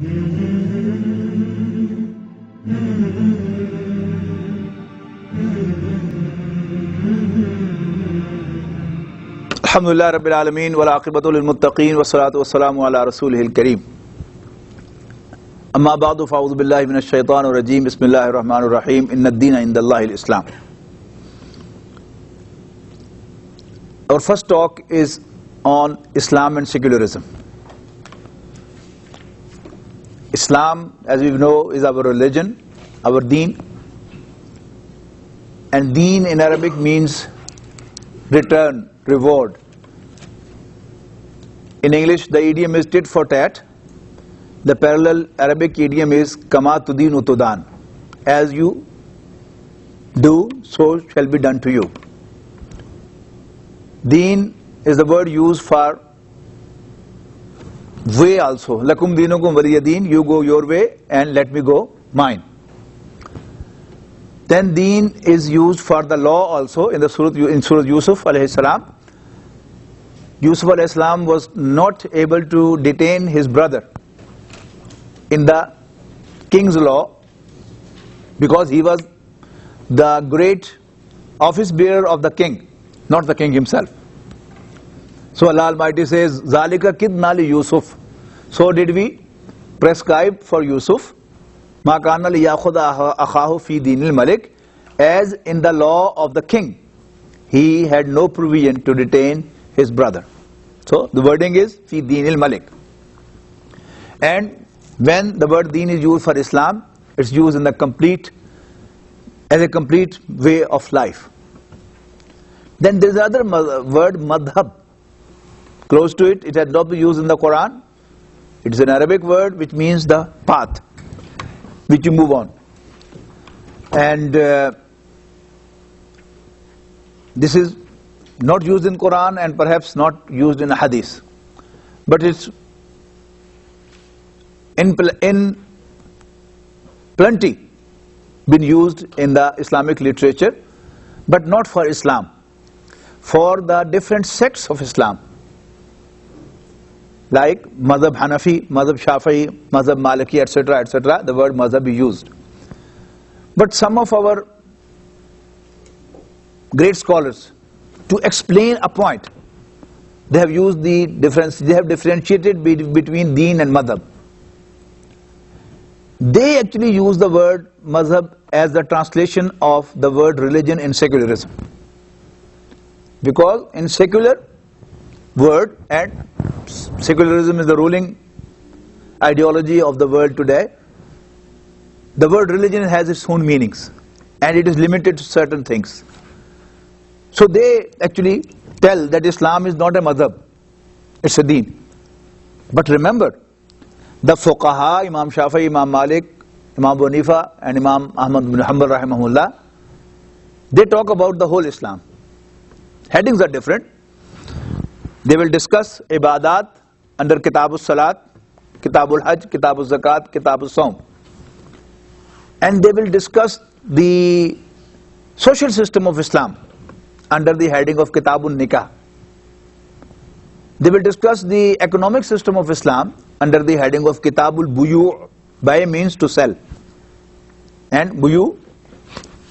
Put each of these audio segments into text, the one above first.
Alhamdulillah Rabbil Alameen wal aqibatu lil muttaqeen wa salatu wa salamu ala rasulihil kareem. Amma ba'du fa'udhu billahi minash shaitanir rajeem. Bismillahir rahmanir rahim. Inna ad-deena indallahi al-Islam. Our first talk is on Islam and secularism. Islam, as we know, is our religion, our deen. And deen in Arabic means return, reward. In English, the idiom is tit for tat. The parallel Arabic idiom is kama tudinu tudan. As you do, so shall be done to you. Deen is the word used for way also. Lakum dinukum waliya deen. You go your way and let me go mine. Then deen is used for the law also in Surah Yusuf alayhi salam. Yusuf alayhi salam was not able to detain his brother in the king's law because he was the great office bearer of the king, not the king himself. So Allah Almighty says, Zalika kidna li Yusuf. So did we prescribe for Yusuf, Ma kana li yakhuda akhahu fi dinil malik, as in the law of the king, he had no provision to detain his brother. So the wording is fi dinil malik. And when the word deen is used for Islam, it's used in the as a complete way of life. Then there is another word, madhab. Close to it, it had not been used in the Quran. It is an Arabic word which means the path which you move on. And this is not used in Quran and perhaps not used in Hadith. But it's in plenty been used in the Islamic literature, but not for Islam, for the different sects of Islam, like Madhab Hanafi, Madhab Shafi'i, Madhab Maliki, etc., etc. The word Madhab is used. But some of our great scholars, to explain a point, they have used the difference. They have differentiated between Deen and Madhab. They actually use the word Madhab as the translation of the word religion in secularism. Because in secular word, and secularism is the ruling ideology of the world today, the word religion has its own meanings and it is limited to certain things. So they actually tell that Islam is not a madhab, it's a deen. But remember, the fuqaha, Imam Shafi'i, Imam Malik, Imam Abu Hanifa and Imam Ahmad bin Hanbal rahimahullah, they talk about the whole Islam. Headings are different. They will discuss ibadat under Kitabul Salat, Kitabul Hajj, Kitabul Zakat, Kitabul Sawm. And they will discuss the social system of Islam under the heading of Kitabul Nikah. They will discuss the economic system of Islam under the heading of Kitabul Buyu'. Buy means to sell. And Buyu',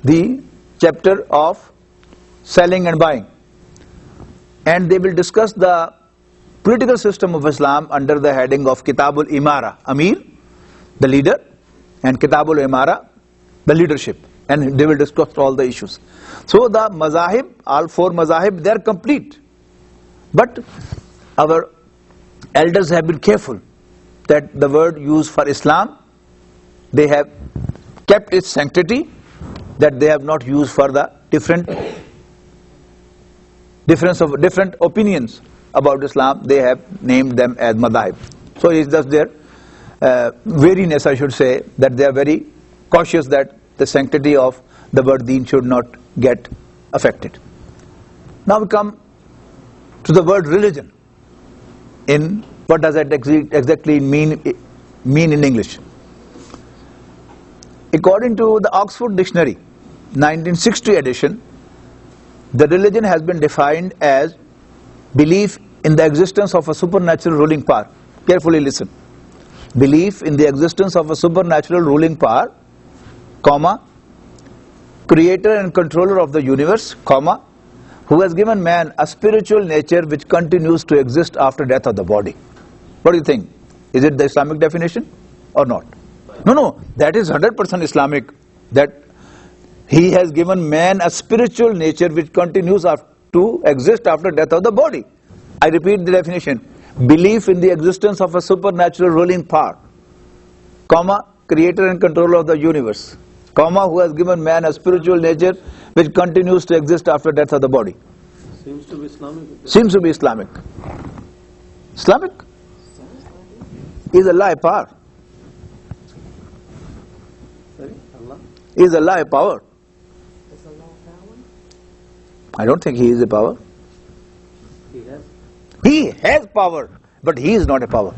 the chapter of selling and buying. And they will discuss the political system of Islam under the heading of Kitabul Imara, Amir, the leader, and Kitabul Imara, the leadership. And they will discuss all the issues. So the mazahib, all four mazahib, they are complete. But our elders have been careful that the word used for Islam, they have kept its sanctity, that they have not used for the different opinions about Islam. They have named them as madhahib. So it's just their wariness, I should say, that they are very cautious that the sanctity of the word deen should not get affected. Now we come to the word religion. In what does it exactly mean in English? According to the Oxford Dictionary, 1960 edition, the religion has been defined as belief in the existence of a supernatural ruling power. Carefully listen. belief in the existence of a supernatural ruling power, comma, creator and controller of the universe, comma, who has given man a spiritual nature which continues to exist after death of the body. What do you think? Is it the Islamic definition or not? No, that is 100% Islamic. That he has given man a spiritual nature which continues to exist after death of the body. I repeat the definition. Belief in the existence of a supernatural ruling power, comma, creator and controller of the universe, comma, who has given man a spiritual nature which continues to exist after death of the body. Seems to be Islamic. Seems to be Islamic. Islamic is Allah a power. Sorry, Allah? Is Allah a power? Is Allah power? I don't think he is a power. He has. He has power, but he is not a power.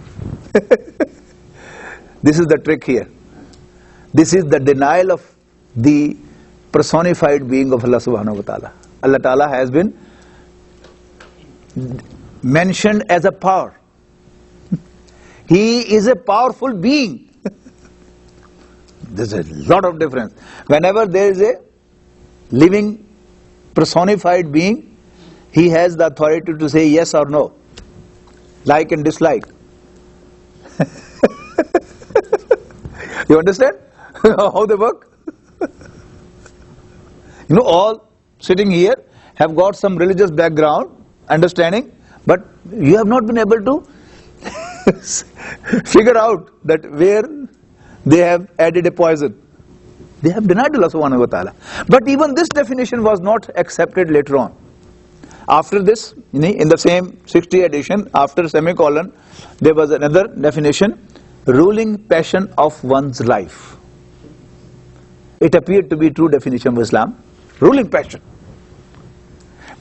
This is the trick here. This is the denial of the personified being of Allah subhanahu wa ta'ala. Allah ta'ala has been mentioned as a power. He is a powerful being. There's a lot of difference. Whenever there is a living personified being, he has the authority to say yes or no, like and dislike. You understand how they work? You know, all sitting here have got some religious background, understanding, but you have not been able to figure out that where they have added a poison. They have denied Allah subhanahu wa ta'ala. But even this definition was not accepted later on. After this, in the same 60 edition, after semicolon, there was another definition, ruling passion of one's life. It appeared to be true definition of Islam, ruling passion.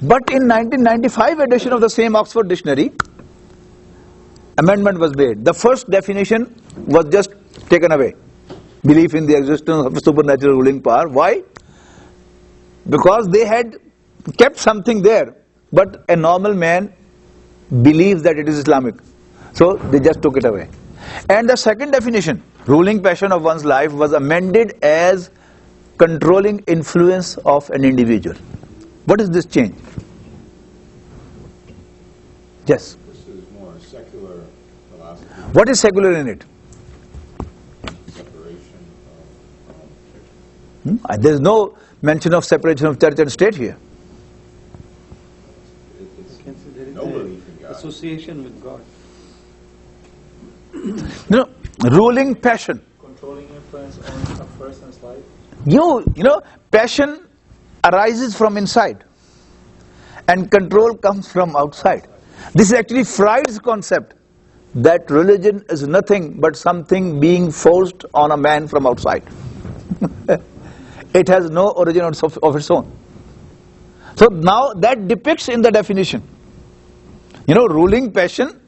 But in 1995 edition of the same Oxford Dictionary, amendment was made. The first definition was just taken away. Belief in the existence of a supernatural ruling power. Why? Because they had kept something there, but a normal man believes that it is Islamic. So they just took it away. And the second definition, ruling passion of one's life, was amended as controlling influence of an individual. What is this change? Yes. This is more secular philosophy. What is secular in it? Separation of There is no mention of separation of church and state here. it's Consider no belief in God. association with God. No, ruling passion. Controlling influence on a person's life. You know, passion arises from inside and control comes from outside. This is actually Freud's concept that religion is nothing but something being forced on a man from outside. It has no origin of its own. So now that depicts in the definition. You know, ruling passion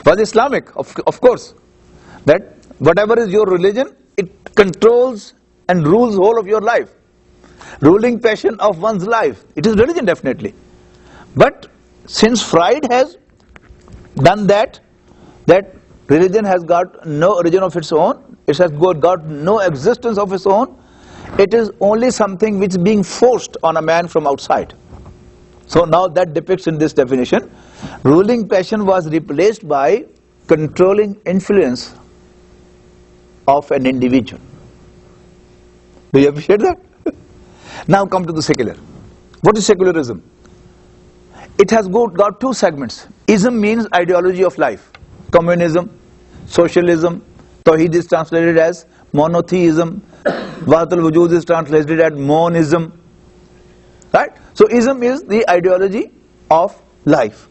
was Islamic, of course. That whatever is your religion, it controls and rules whole of your life. Ruling passion of one's life. It is religion, definitely. But since Freud has done that religion has got no origin of its own, it has got no existence of its own, it is only something which is being forced on a man from outside. So now that depicts in this definition, ruling passion was replaced by controlling influence of an individual. Do you appreciate that? Now come to the secular. What is secularism? It has got two segments. Ism means ideology of life. Communism, socialism. Tawheed is translated as monotheism. Wahdatul Wujud is translated as monism. Right? So ism is the ideology of life.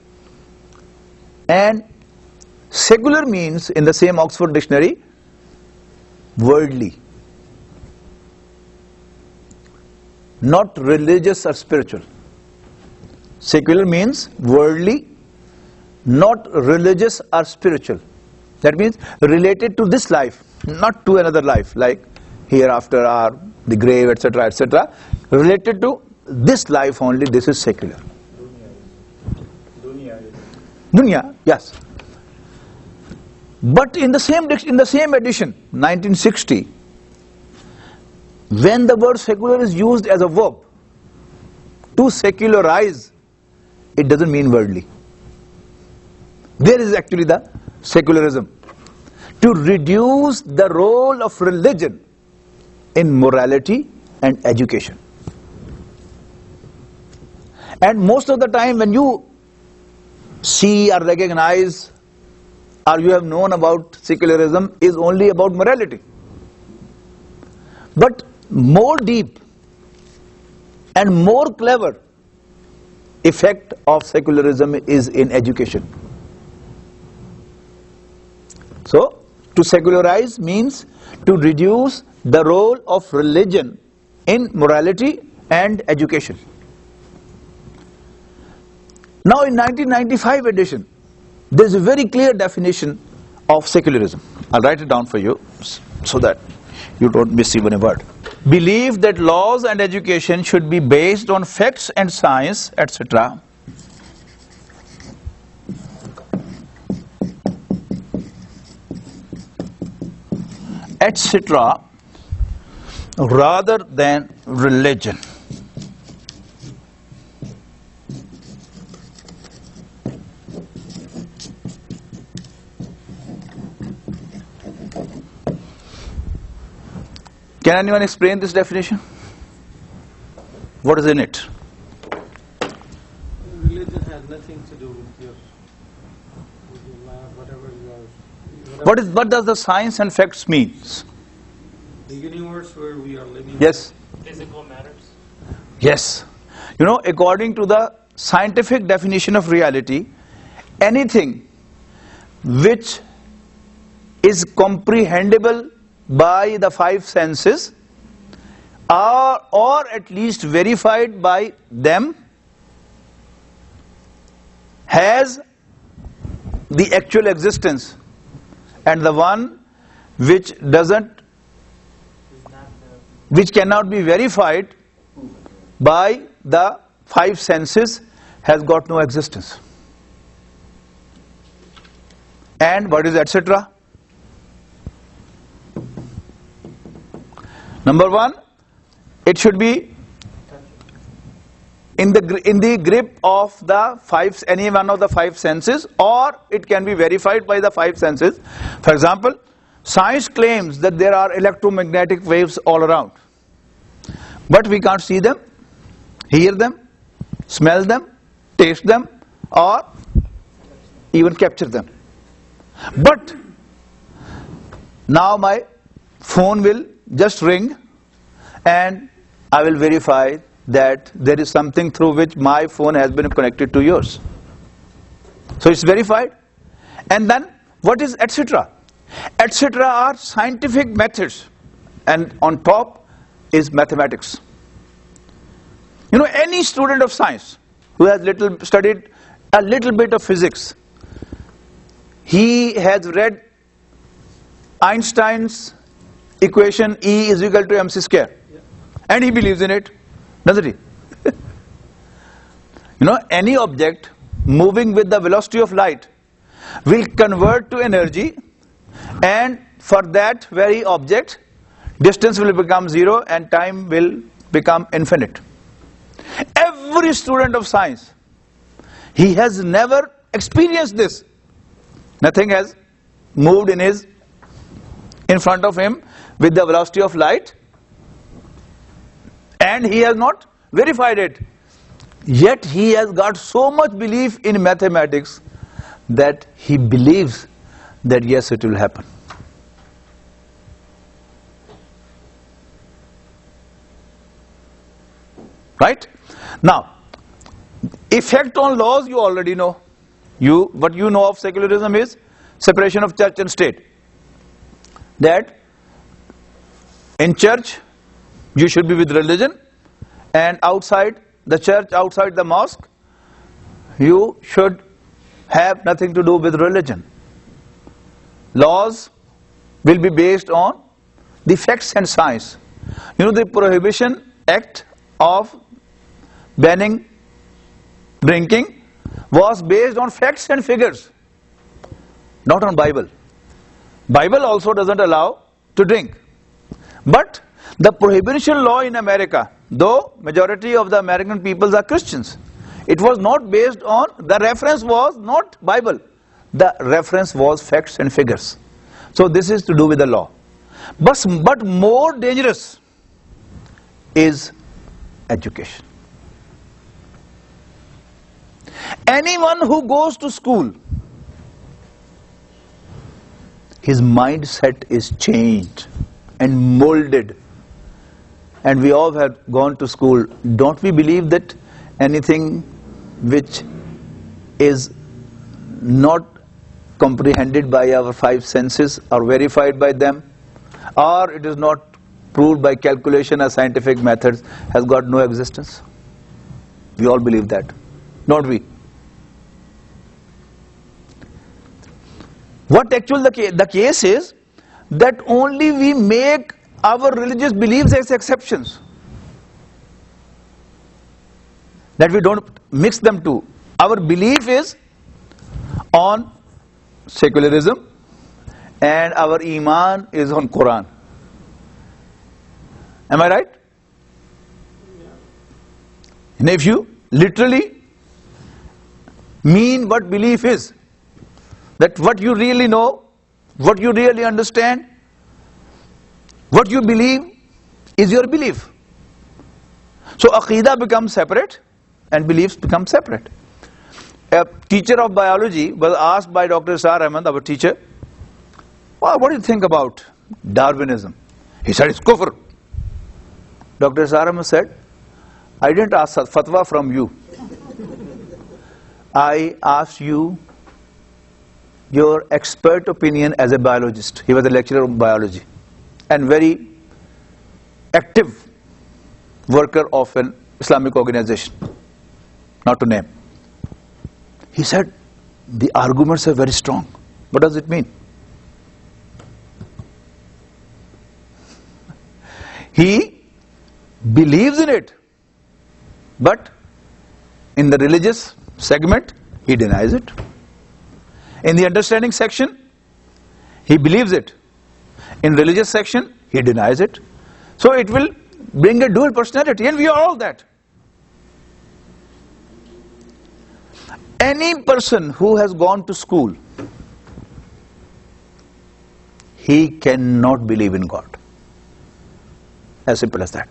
And secular means, in the same Oxford Dictionary, worldly. Not religious or spiritual. Secular means worldly, not religious or spiritual. That means related to this life, not to another life, like hereafter or the grave, etc., etc. Related to this life only, this is secular. Dunya. Dunya, yes. But in the same edition, 1960, when the word secular is used as a verb, to secularize, it doesn't mean worldly. There is actually the secularism. To reduce the role of religion in morality and education. And most of the time when you see or recognize or you have known about secularism is only about morality. But more deep and more clever effect of secularism is in education. So, to secularize means to reduce the role of religion in morality and education. Now in 1995 edition, there is a very clear definition of secularism. I'll write it down for you so that you don't miss even a word. Believe that laws and education should be based on facts and science, etc. etc. rather than religion. Can anyone explain this definition? What is in it? Religion has nothing to do with your life, whatever you are. What does the science and facts means? The universe where we are living. Yes? Physical matters. Yes. You know, according to the scientific definition of reality, anything which is comprehensible by the five senses or at least verified by them has the actual existence, and the one which cannot be verified by the five senses has got no existence. And what is etc.? Number one, it should be in the grip of the any one of the five senses, or it can be verified by the five senses. For example, science claims that there are electromagnetic waves all around, but we can't see them, hear them, smell them, taste them, or even capture them. But now my phone will just ring and I will verify that there is something through which my phone has been connected to yours. So it's verified. And then what is etc.? Etc. are scientific methods, and on top is mathematics. You know, any student of science who has studied a little bit of physics, he has read Einstein's equation E is equal to mc square, and he believes in it, doesn't he? You know, any object moving with the velocity of light will convert to energy, and for that very object distance will become zero and time will become infinite. Every student of science, he has never experienced this. Nothing has moved in front of him with the velocity of light, and he has not verified it. Yet he has got so much belief in mathematics that he believes that yes, it will happen. Right? Now, effect on laws you already know. What you know of secularism is separation of church and state. That in church you should be with religion, and outside the church, outside the mosque, you should have nothing to do with religion. Laws will be based on the facts and science. You know, the Prohibition Act of banning drinking was based on facts and figures, not on Bible. Bible also doesn't allow to drink. But the prohibition law in America, though majority of the American peoples are Christians, it was not based on, the reference was not Bible. The reference was facts and figures. So this is to do with the law. But more dangerous is education. Anyone who goes to school, his mindset is changed and molded. And we all have gone to school. Don't we believe that anything which is not comprehended by our five senses or verified by them, or it is not proved by calculation or scientific methods, has got no existence? We all believe that, don't we? What actually the case is that only we make our religious beliefs as exceptions, that we don't mix them too. Our belief is on secularism and our iman is on Quran. Am I right? And if you literally mean what belief is, that what you really know, what you really understand, what you believe is your belief. So Aqidah becomes separate and beliefs become separate. A teacher of biology was asked by Dr. Sar Ahmed, our teacher, well, what do you think about Darwinism? He said, it's kufr. Dr. Sar Ahmed said, I didn't ask fatwa from you. I asked you your expert opinion as a biologist. He was a lecturer of biology and very active worker of an Islamic organization, not to name. He said, the arguments are very strong. What does it mean? He believes in it, but in the religious segment, he denies it. In the understanding section, he believes it. In religious section, he denies it. So it will bring a dual personality, and we are all that. Any person who has gone to school, he cannot believe in God. As simple as that.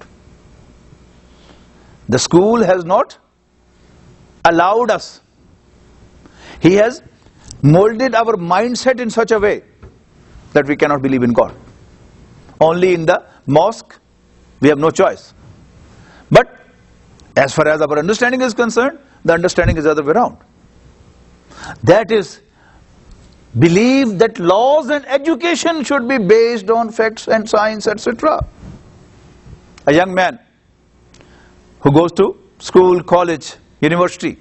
The school has not allowed us. He has molded our mindset in such a way that we cannot believe in God. Only in the mosque, we have no choice. But as far as our understanding is concerned, the understanding is the other way around. That is, believe that laws and education should be based on facts and science, etc. A young man who goes to school, college, university.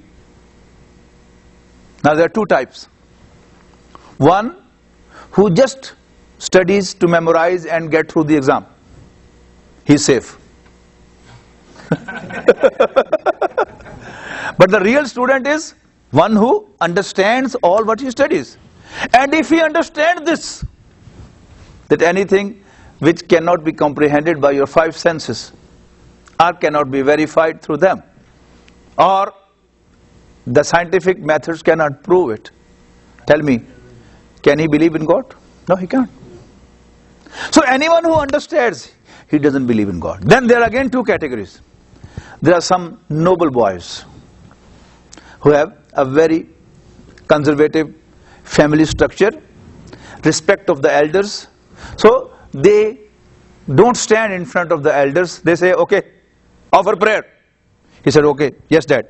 Now there are two types. One who just studies to memorize and get through the exam. He's safe. But the real student is one who understands all what he studies. And if he understands this, that anything which cannot be comprehended by your five senses or cannot be verified through them, or the scientific methods cannot prove it, tell me, can he believe in God? No, he can't. So anyone who understands, he doesn't believe in God. Then there are again two categories. There are some noble boys who have a very conservative family structure, respect of the elders. So they don't stand in front of the elders. They say, okay, offer prayer. He said, okay, yes, Dad.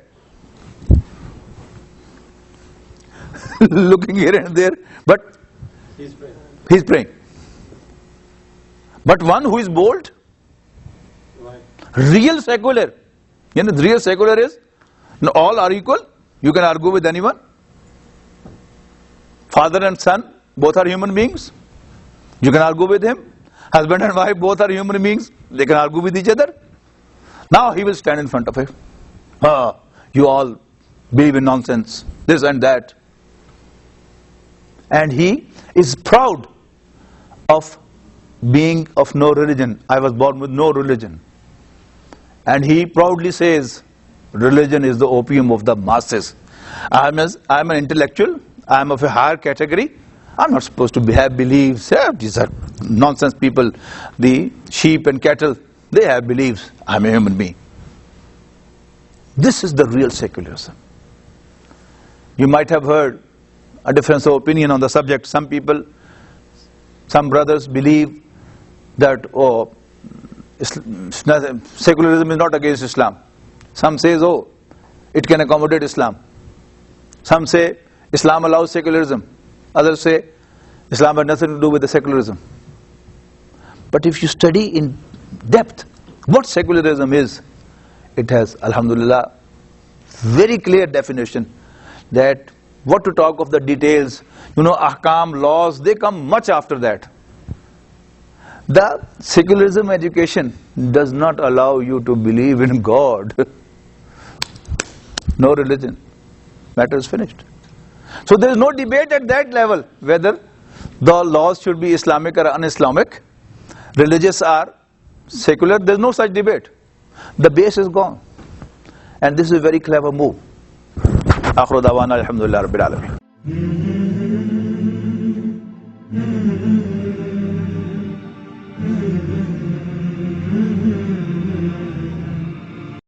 Looking here and there, but he's praying. But one who is bold, Right. real secular, you know, the real secular is, no, all are equal. You can argue with anyone. Father and son, both are human beings. You can argue with him. Husband and wife, both are human beings. They can argue with each other. Now he will stand in front of him. You all believe in nonsense, this and that. And he is proud of being of no religion. I was born with no religion. And he proudly says, religion is the opium of the masses. I'm an intellectual, I'm of a higher category, I'm not supposed to have beliefs. Yeah, these are nonsense people. The sheep and cattle, they have beliefs. I'm a human being. This is the real secularism. You might have heard a difference of opinion on the subject. Some people, some brothers believe that, oh, secularism is not against Islam. Some says, oh, it can accommodate Islam. Some say Islam allows secularism. Others say Islam has nothing to do with the secularism. But if you study in depth what secularism is, it has, alhamdulillah, very clear definition that what to talk of the details, ahkam, laws, they come much after that. The secularism education does not allow you to believe in God. No religion. Matter is finished. So there is no debate at that level whether the laws should be Islamic or un-Islamic, religious or secular. There is no such debate. The base is gone. And this is a very clever move. Akhiru dawana alhamdulillah rabbil alamin.